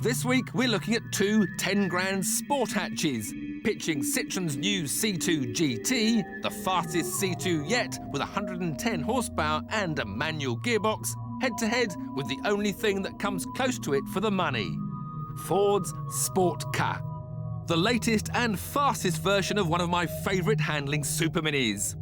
This week, we're looking at two 10 grand sport hatches, pitching Citroen's new C2 GT, the fastest C2 yet with 110 horsepower and a manual gearbox, head-to-head with the only thing that comes close to it for the money, Ford's SportKa, the latest and fastest version of one of my favourite handling super minis.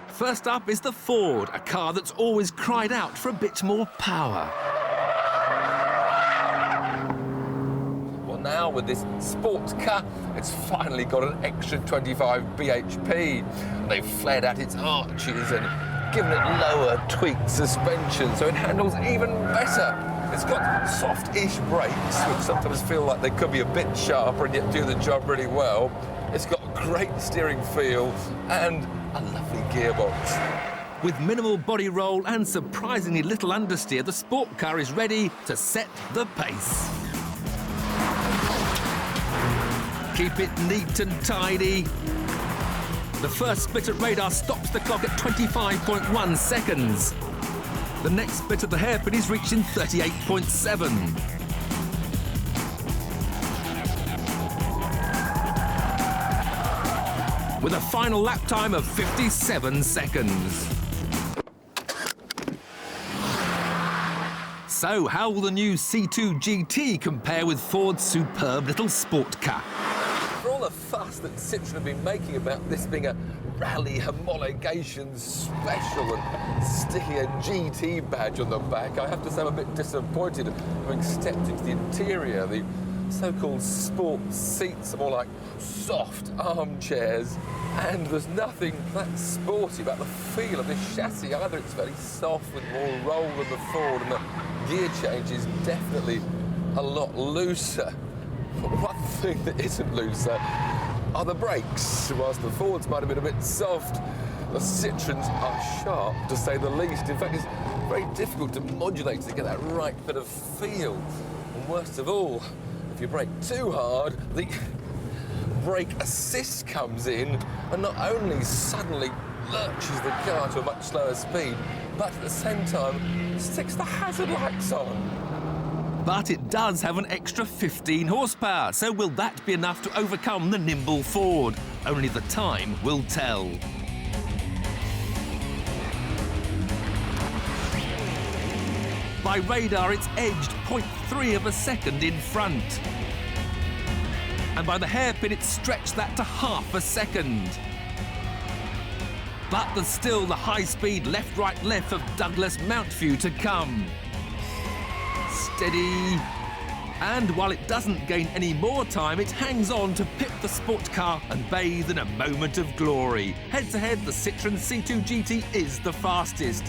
First up is the Ford, a car that's always cried out for a bit more power. Well, now with this SportKa, it's finally got an extra 25 bhp. They've flared out its arches and given it lower tweaked suspension so it handles even better. It's got soft-ish brakes, which sometimes feel like they could be a bit sharper and yet do the job really well. It's got a great steering feel and a lovely gearbox. With minimal body roll and surprisingly little understeer, the SportKa is ready to set the pace. Keep it neat and tidy. The first split at radar stops the clock at 25.1 seconds. The next split at the hairpin is reached in 38.7. With a final lap time of 57 seconds. So, how will the new C2 GT compare with Ford's superb little SportKa? For all the fuss that Citroen have been making about this being a rally homologation special and sticking a GT badge on the back, I have to say I'm a bit disappointed having stepped into the interior. The so-called sport seats are more like soft armchairs, and there's nothing that sporty about the feel of this chassis either. It's very soft with more roll than the Ford, and the gear change is definitely a lot looser. But one thing that isn't looser are the brakes. Whilst the Fords might have been a bit soft, the Citroens are sharp, to say the least. In fact, it's very difficult to modulate to get that right bit of feel. And worst of all, if you brake too hard, the brake assist comes in and not only suddenly lurches the car to a much slower speed, but at the same time sticks the hazard lights on. But it does have an extra 15 horsepower, so will that be enough to overcome the nimble Ford? Only the time will tell. By radar, it's edged 0.3 of a second in front. And by the hairpin, it's stretched that to half a second. But there's still the high-speed left-right-left of Douglas Mountview to come. Steady. And while it doesn't gain any more time, it hangs on to pip the SportKa and bathe in a moment of glory. Head-to-head, the Citroen C2 GT is the fastest.